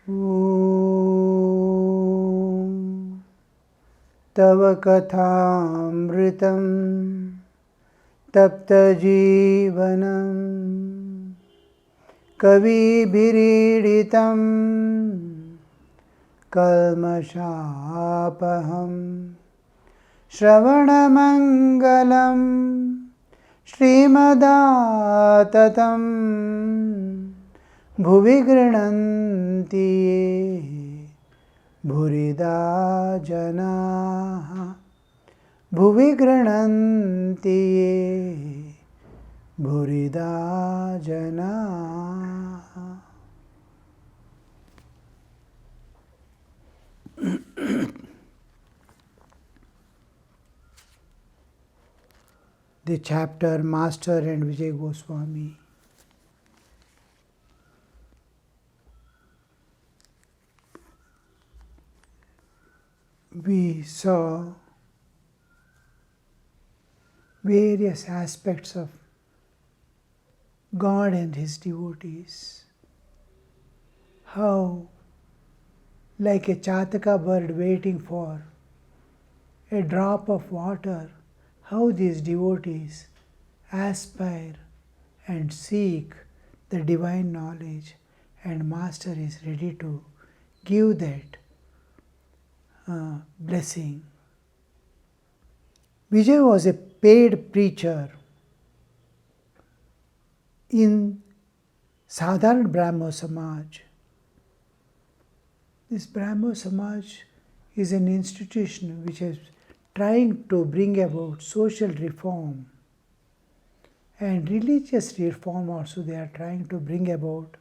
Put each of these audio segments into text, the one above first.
Om Tava Kathamritam Tapta Jivanam Kavi Bhiriditam Kalmashapaham Shravanamangalam Srimadatam Bhuvi Grananti Ye Bhurida Janaha Bhuvi Grananti Ye Bhurida Janaha. The chapter Master and Vijay Goswami. We saw various aspects of God and His devotees. How, like a chataka bird waiting for a drop of water, how these devotees aspire and seek the divine knowledge, and Master is ready to give that blessing. Vijay was a paid preacher in Sadharan Brahmo Samaj. This Brahmo Samaj is an institution which is trying to bring about social reform and religious reform also they are trying to bring about,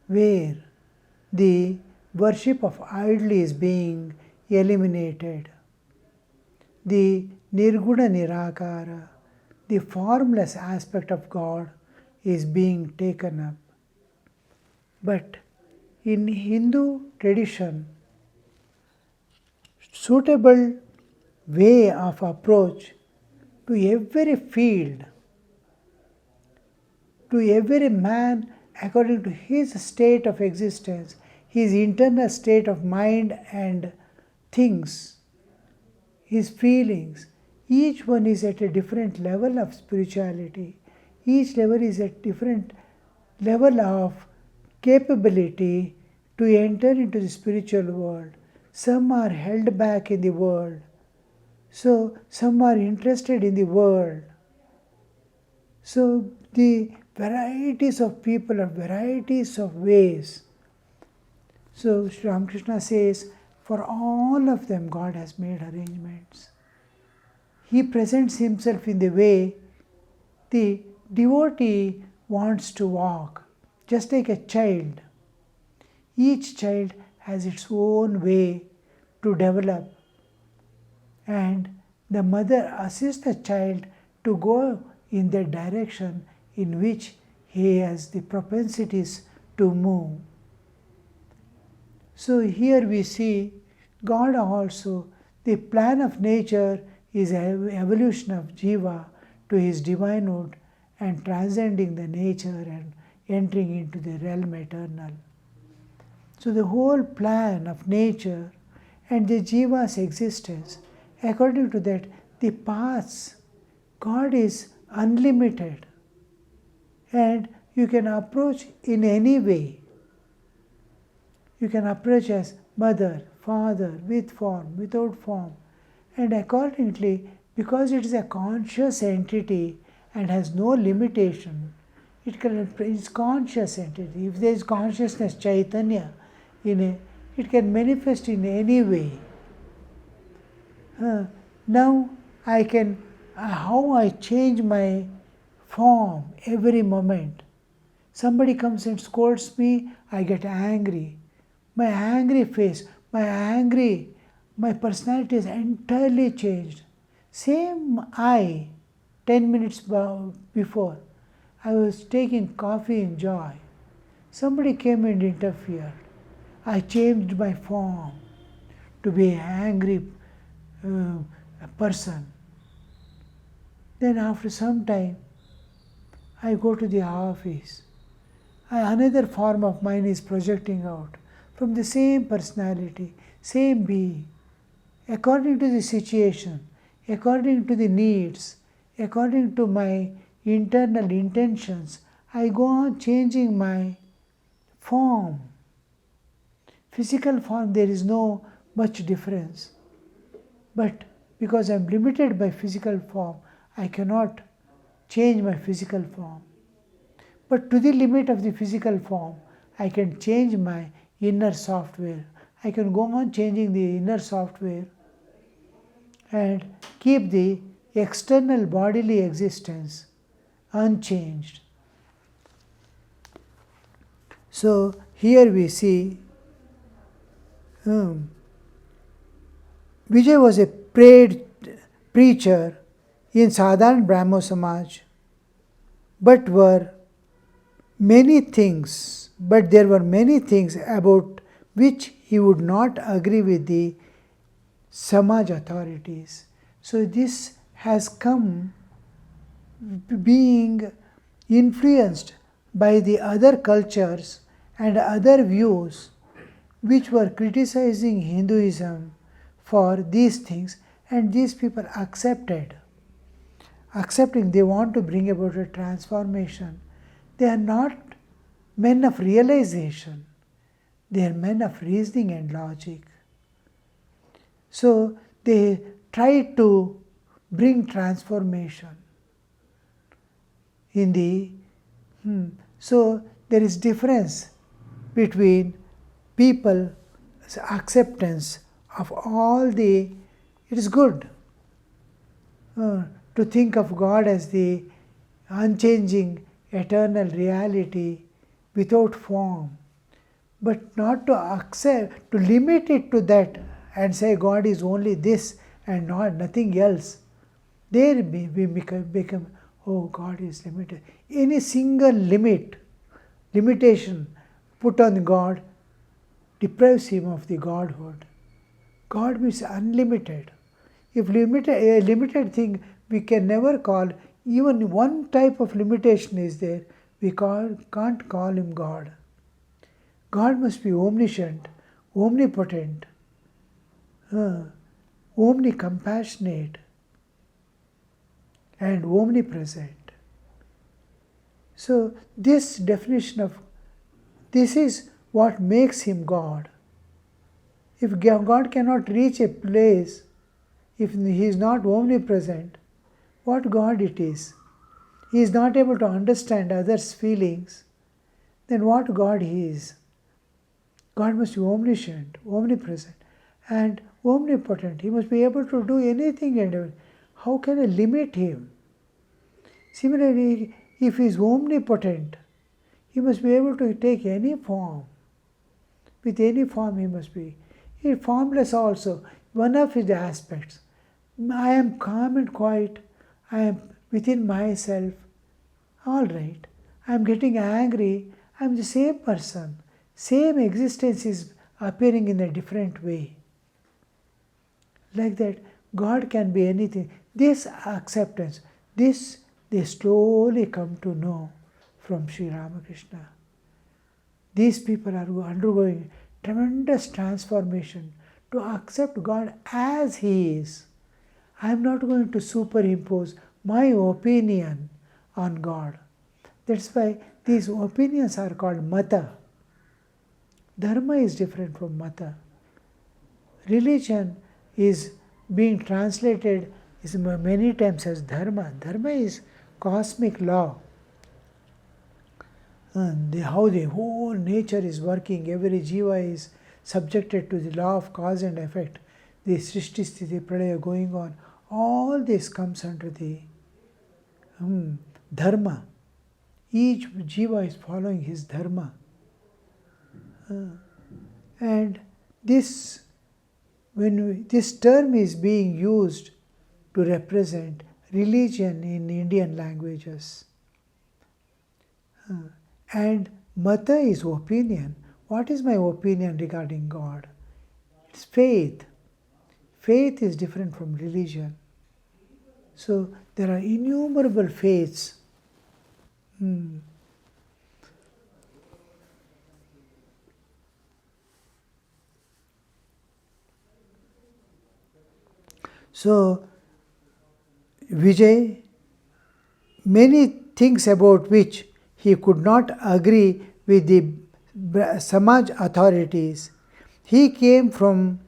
where the worship of idol is being eliminated. The Nirguna Nirakara, the formless aspect of God, is being taken up. But in Hindu tradition, suitable way of approach to every field, to every man according to his state of existence, his internal state of mind and things, his feelings, each one is at a different level of spirituality. Each level is at different level of capability to enter into the spiritual world. Some are held back in the world. So some are interested in the world. So the varieties of people are varieties of ways. So Sri Ramakrishna says, for all of them God has made arrangements. He presents Himself in the way the devotee wants to walk, just like a child. Each child has its own way to develop, and the mother assists the child to go in the direction in which he has the propensities to move. So here we see God also, the plan of nature is an evolution of Jiva to his divinehood and transcending the nature and entering into the realm eternal. So the whole plan of nature and the Jiva's existence, according to that, the paths, God is unlimited and you can approach in any way. You can approach as mother, father, with form, without form, and accordingly, because it is a conscious entity and has no limitation, it's conscious entity. If there is consciousness, Chaitanya, it can manifest in any way. Now I can, how I change my form every moment. Somebody comes and scolds me, I get angry. My angry face, my personality is entirely changed. Same I, 10 minutes before, I was taking coffee in joy. Somebody came and interfered. I changed my form to be an angry person. Then after some time, I go to the office. Another form of mine is projecting out. from the same personality, same being, according to the situation, according to the needs, according to my internal intentions. I go on changing my form. Physical form, there is no much difference. But because I am limited by physical form, I cannot change my physical form. But to the limit of the physical form, I can change my inner software. I can go on changing the inner software and keep the external bodily existence unchanged. So here we see Vijay was a preacher in Sadharan Brahmo Samaj, but there were many things about which he would not agree with the Samaj authorities. So this has come being influenced by the other cultures and other views which were criticizing Hinduism for these things, and these people accepting they want to bring about a transformation. They are not men of realization, they are men of reasoning and logic. So they try to bring transformation in the so there is difference between people's acceptance of all the. It is good to think of God as the unchanging eternal reality without form, but not to accept, to limit it to that and say God is only this and nothing else. There we become, oh, God is limited. Any single limitation put on God deprives him of the Godhood. God means unlimited. If a limited thing, we can never call, even one type of limitation is there, we can't call him God. God must be omniscient, omnipotent, omnicompassionate, and omnipresent. So this definition of, this is what makes him God. If God cannot reach a place, if he is not omnipresent, what God it is? He is not able to understand others' feelings, then what God he is? God must be omniscient, omnipresent, and omnipotent. He must be able to do anything and everything. How can I limit him? Similarly, if he is omnipotent, he must be able to take any form. With any form he must be. He is formless also. One of his aspects. I am calm and quiet. I am within myself. All right. I am getting angry. I am the same person. Same existence is appearing in a different way. Like that, God can be anything. This acceptance, this they slowly come to know from Sri Ramakrishna. These people are undergoing tremendous transformation to accept God as He is. I am not going to superimpose my opinion on God. That's why these opinions are called mata. Dharma is different from mata. Religion is being translated many times as dharma. Dharma is cosmic law. And how the whole nature is working, every jiva is subjected to the law of cause and effect, the srishti sthiti pralaya going on. All this comes under the dharma. Each jiva is following his dharma. And this term is being used to represent religion in Indian languages. And mata is opinion. What is my opinion regarding God? It's faith. Faith is different from religion. So there are innumerable faiths. So, Vijay, many things about which he could not agree with the Samaj authorities. He came from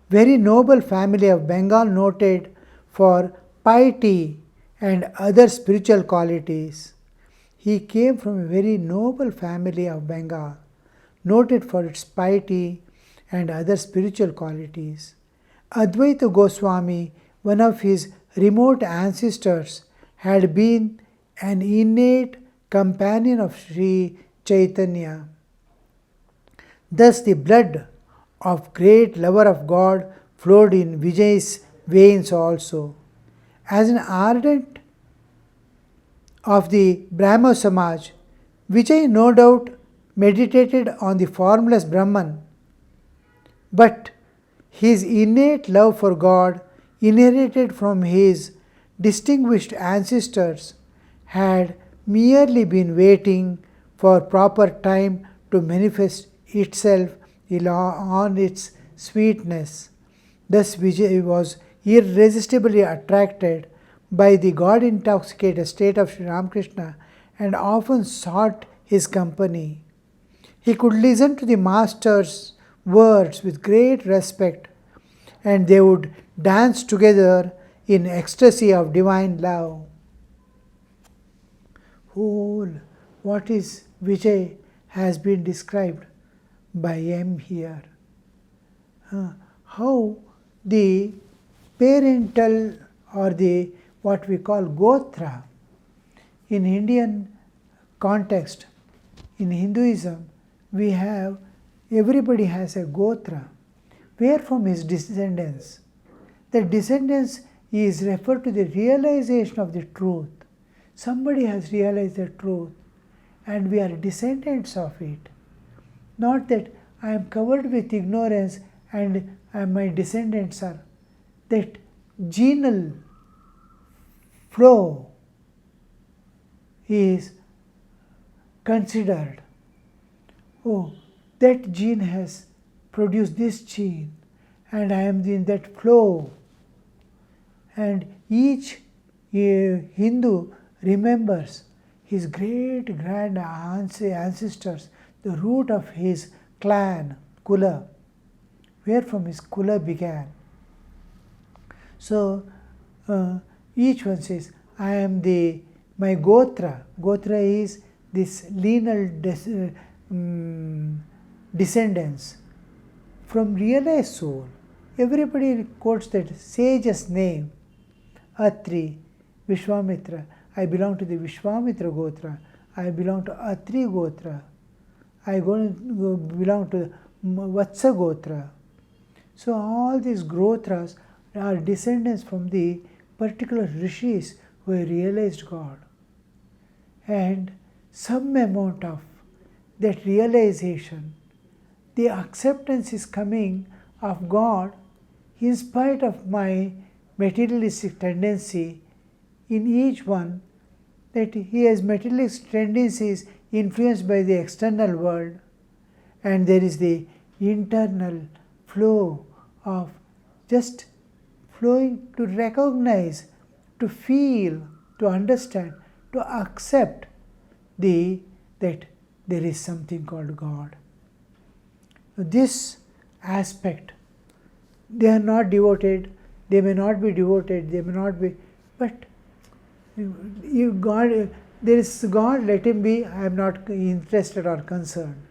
very noble family of Bengal, noted for piety and other spiritual qualities. He came from a very noble family of Bengal, noted for its piety and other spiritual qualities. Advaita Goswami, one of his remote ancestors, had been an innate companion of Sri Chaitanya. Thus, the blood of great lover of God flowed in Vijay's veins also. As an ardent of the Brahmo Samaj, Vijay no doubt meditated on the formless Brahman, but his innate love for God, inherited from his distinguished ancestors, had merely been waiting for proper time to manifest itself on its sweetness. Thus Vijay was irresistibly attracted by the God-intoxicated state of Sri Ramakrishna and often sought his company. He could listen to the master's words with great respect, and they would dance together in ecstasy of divine love. What is Vijay has been described by M here. How the parental or the what we call gotra in Indian context, in Hinduism, we have everybody has a gotra. Where from his descendants? The descendants is referred to the realization of the truth. Somebody has realized the truth and we are descendants of it. Not that I am covered with ignorance and my descendants are. That genal flow is considered. Oh, that gene has produced this gene and I am in that flow. And each Hindu remembers his great grand ancestors, the root of his clan, Kula, where from his Kula began. So each one says, I am my Gotra. Gotra is this lineal descendants from realized soul. Everybody quotes that sage's name, Atri, Vishwamitra. I belong to the Vishwamitra Gotra. I belong to Atri Gotra. I belong to Vatsa Gotra. So all these Gotras are descendants from the particular rishis who have realized God. And some amount of that realization, the acceptance is coming of God in spite of my materialistic tendency in each one, that he has materialistic tendencies influenced by the external world, and there is the internal flow of just flowing to recognize, to feel, to understand, to accept that there is something called God. This aspect, they are not devoted, they may not be devoted, they may not be, but God, there is God, let him be, I am not interested or concerned.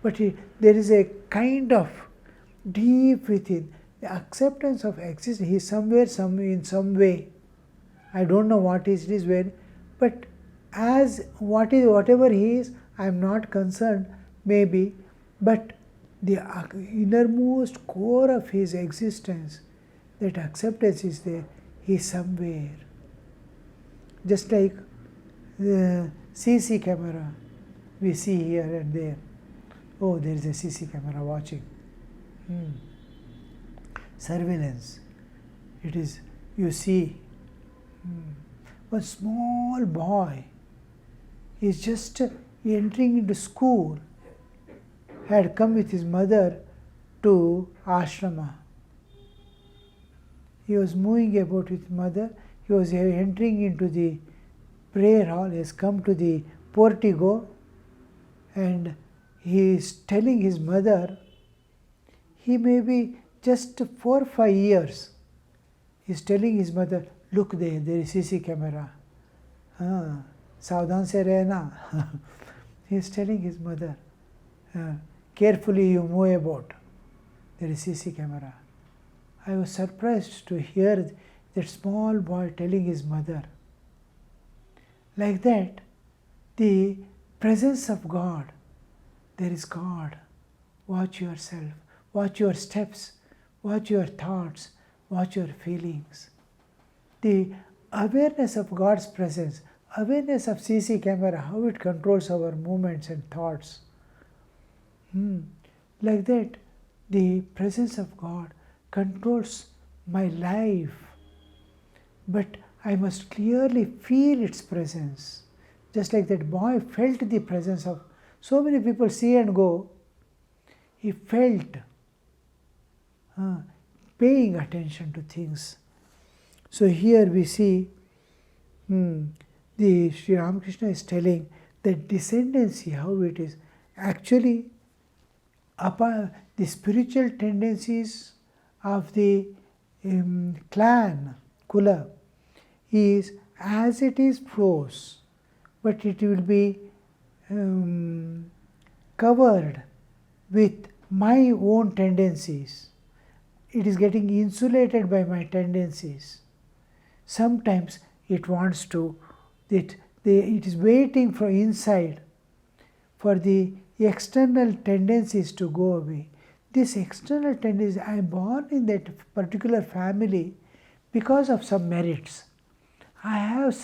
But there is a kind of deep within, the acceptance of existence. He is somewhere, in some way. I don't know what it is where, but as whatever he is, I am not concerned, maybe, but the innermost core of his existence, that acceptance is there, he is somewhere. Just like the CC camera, we see here and there. Oh, there is a CC camera watching. Surveillance. It is, you see, one small boy is just entering into school, had come with his mother to ashrama. He was moving about with mother. He was entering into the prayer hall. He has come to the portico, and he is telling his mother, he may be just 4 or 5 years. He is telling his mother, look there is CC camera. Saavdhan se rehna. He is telling his mother, carefully you move about. There is CC camera. I was surprised to hear that small boy telling his mother. Like that, the presence of God, there is God. Watch yourself, watch your steps, watch your thoughts, watch your feelings. The awareness of God's presence, awareness of CC camera, how it controls our movements and thoughts. Like that, the presence of God controls my life, but I must clearly feel its presence. Just like that boy felt the presence of, so many people see and go, he felt, paying attention to things. So here we see the Sri Ramakrishna is telling that descendancy, how it is. Actually, the spiritual tendencies of the clan, Kula, is as it is flows, but it will be covered with my own tendencies. It is getting insulated by my tendencies. Sometimes it wants to, it is waiting for inside for the external tendencies to go away. This external tendency, I am born in that particular family because of some merits. I have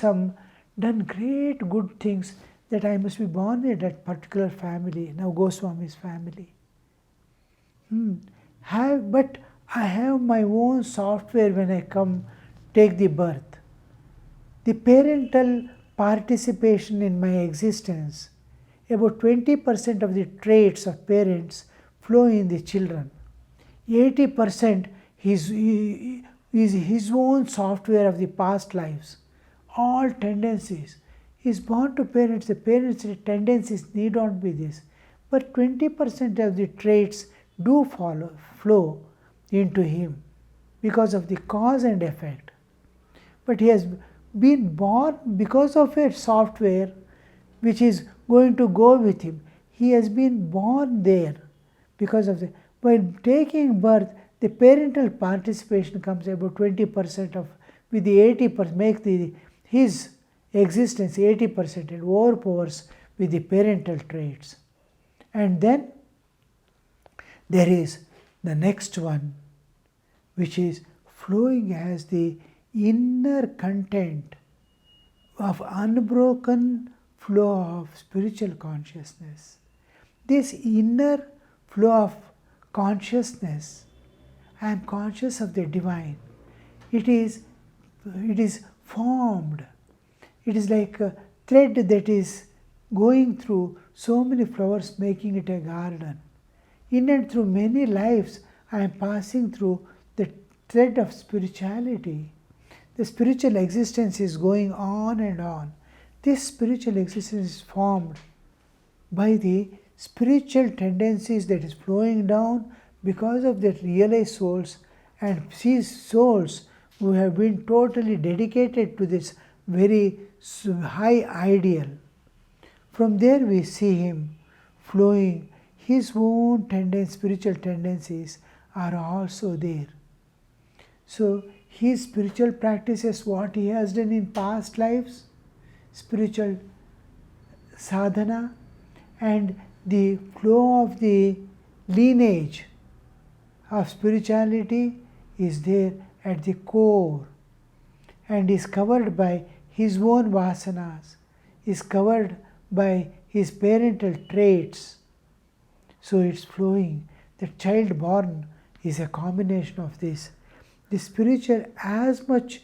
done great good things that I must be born in that particular family, now Goswami's family. But I have my own software when I take the birth. The parental participation in my existence, about 20% of the traits of parents flow in the children. 80% is his own software of the past lives. All tendencies. He is born to parents. The parents' tendencies need not be this. But 20% of the traits do flow into him because of the cause and effect. But he has been born because of a software which is going to go with him. He has been born there because of the. While taking birth, the parental participation comes about 20% of, with the 80%, make his existence 80% and overpowers with the parental traits. And then there is the next one, which is flowing as the inner content of unbroken flow of spiritual consciousness. This inner flow of consciousness, I am conscious of the divine. It is formed. It is like a thread that is going through so many flowers, making it a garden. In and through many lives, I am passing through the thread of spirituality. The spiritual existence is going on and on. This spiritual existence is formed by the spiritual tendencies that is flowing down because of the realized souls, and these souls who have been totally dedicated to this very high ideal. From there we see him flowing. His own spiritual tendencies are also there. So his spiritual practices, what he has done in past lives, spiritual sadhana, and the flow of the lineage of spirituality is there at the core and is covered by his own vasanas, is covered by his parental traits. So it's flowing. The child born is a combination of this. The spiritual, as much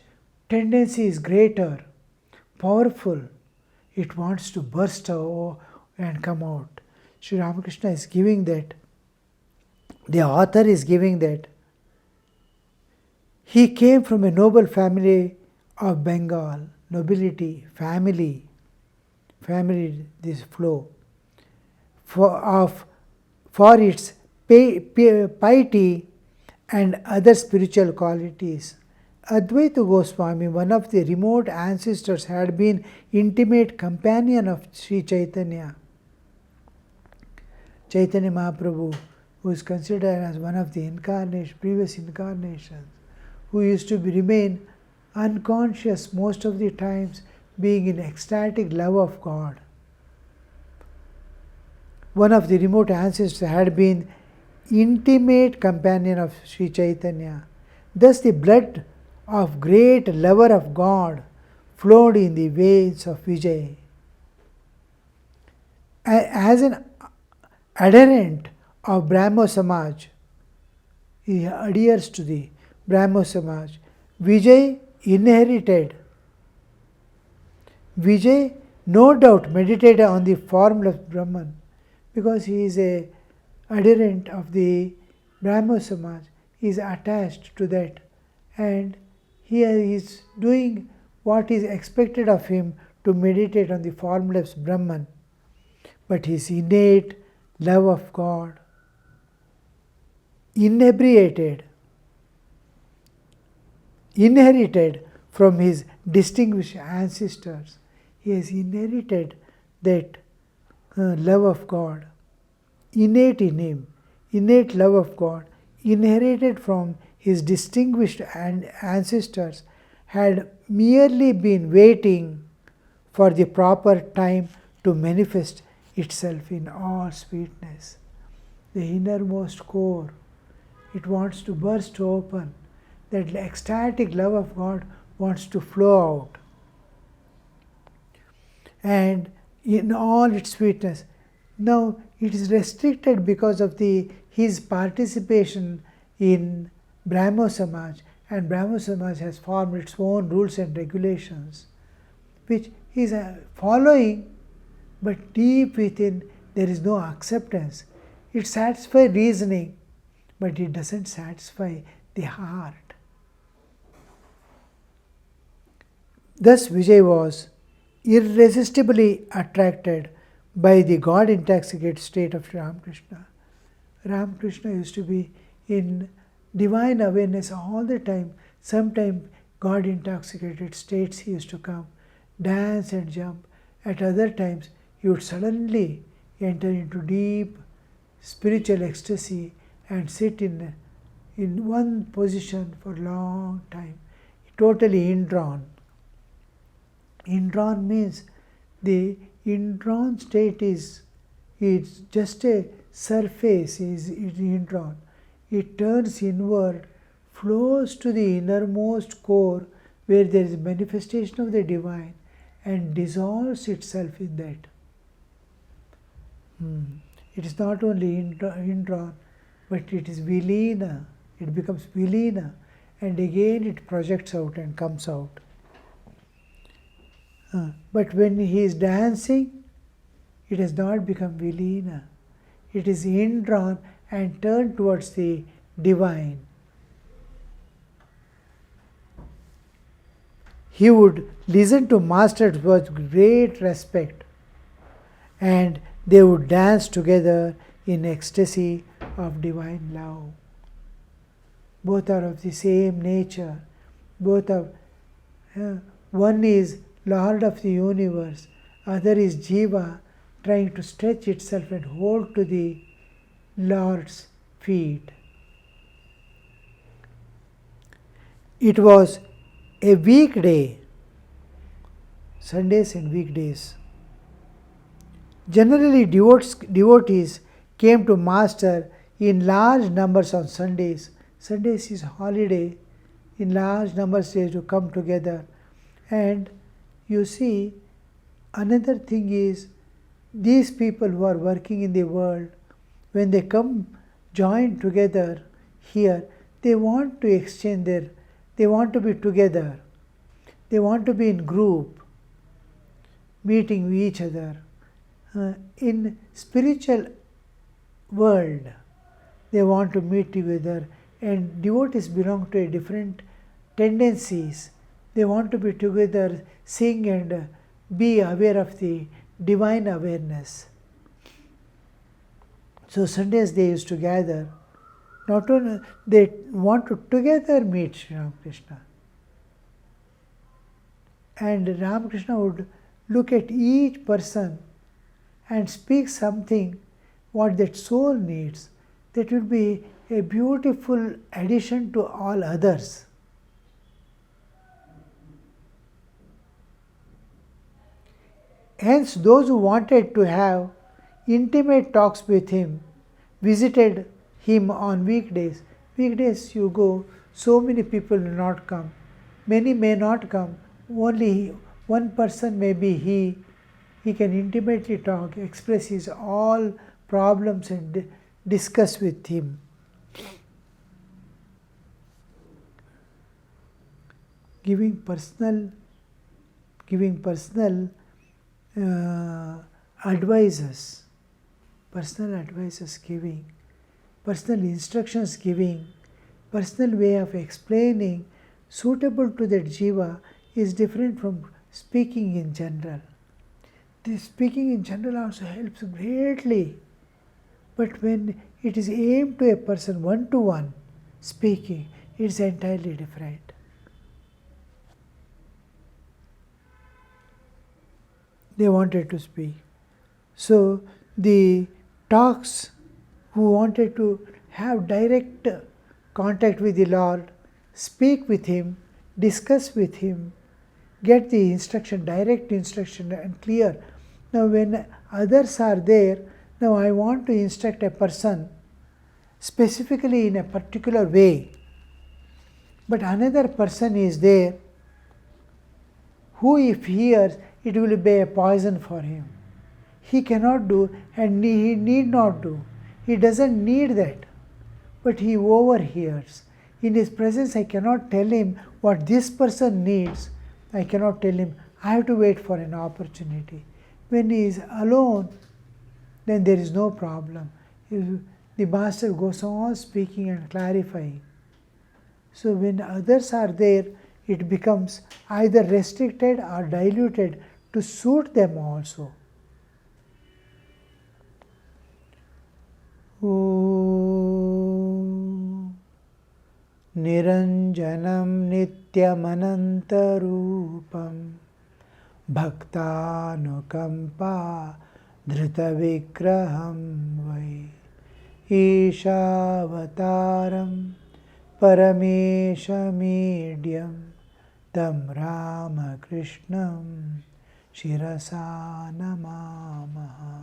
tendency is greater, powerful, it wants to burst out and come out. Sri Ramakrishna is giving that. The author is giving that. He came from a noble family of Bengal, nobility, family, this flow, for its piety and other spiritual qualities. Advaita Goswami, one of the remote ancestors, had been intimate companion of Sri Chaitanya. Chaitanya Mahaprabhu, who is considered as one of the previous incarnations, who used to remain unconscious most of the times, being in ecstatic love of God. One of the remote ancestors had been intimate companion of Sri Chaitanya. Thus the blood of great lover of God flowed in the veins of Vijay. As an adherent of Brahmo Samaj, he adheres to the Brahmo Samaj. Vijay no doubt meditated on the formula of Brahman, because he is a adherent of the Brahmo Samaj. He is attached to that, and he is doing what is expected of him to meditate on the formless Brahman. But his innate love of God, inherited from his distinguished ancestors. He has inherited that love of God, innate in him, innate love of God, inherited from his distinguished ancestors, had merely been waiting for the proper time to manifest itself in all sweetness. The innermost core, it wants to burst open. That ecstatic love of God wants to flow out. And in all its sweetness. Now it is restricted because of his participation in Brahmo Samaj, and Brahmo Samaj has formed its own rules and regulations, which he is following, but deep within there is no acceptance. It satisfies reasoning, but it doesn't satisfy the heart. Thus Vijay was irresistibly attracted by the God-intoxicated state of Ramakrishna. Ramakrishna used to be in divine awareness all the time. Sometimes God-intoxicated states he used to come, dance and jump. At other times he would suddenly enter into deep spiritual ecstasy and sit in one position for a long time, totally indrawn. Indrawn means the indrawn state is just a surface, is indrawn. It turns inward, flows to the innermost core where there is manifestation of the divine, and dissolves itself in that. It is not only indrawn, but it is vilina. It becomes vilina, and again it projects out and comes out. But when he is dancing, it has not become vilina. It is indrawn and turned towards the divine. He would listen to masters with great respect, and they would dance together in ecstasy of divine love. Both are of the same nature. Both are, one is Lord of the universe, other is Jiva trying to stretch itself and hold to the Lord's feet. It was a weekday, Sundays and weekdays. Generally, devotees came to Master in large numbers on Sundays. Sundays is holiday. In large numbers they to come together. And you see, another thing is, these people who are working in the world, when they come join together here, they want to exchange they want to be together. They want to be in group, meeting each other. In spiritual world, they want to meet together, and devotees belong to a different tendencies. They want to be together, sing and be aware of the divine awareness. So Sundays they used to gather. Not only they want to together meet Sri Ramakrishna. And Ramakrishna would look at each person and speak something what that soul needs. That will be a beautiful addition to all others. Hence, those who wanted to have intimate talks with him visited him on weekdays. Weekdays you go, so many people will not come. Many may not come. Only one person may be he. He can intimately talk, express his all problems and discuss with him. Giving personal advices, giving, personal instructions giving, personal way of explaining suitable to that jiva is different from speaking in general. This speaking in general also helps greatly, but when it is aimed to a person one-to-one speaking, it is entirely different. They wanted to speak. So the talks who wanted to have direct contact with the Lord, speak with him, discuss with him, get the instruction, direct instruction and clear. Now when others are there, now I want to instruct a person specifically in a particular way, but another person is there who if hears, it will be a poison for him. He cannot do and he need not do. He doesn't need that, but he overhears. In his presence I cannot tell him what this person needs. I cannot tell him, I have to wait for an opportunity. When he is alone, then there is no problem. The master goes on speaking and clarifying. So when others are there, it becomes either restricted or diluted to suit them also. Niranjanam nityamanantarupam bhaktanukampa dhritavigraham vai Ishavataram parameshamedhyam tam Ramakrishnam shirasa namamaha.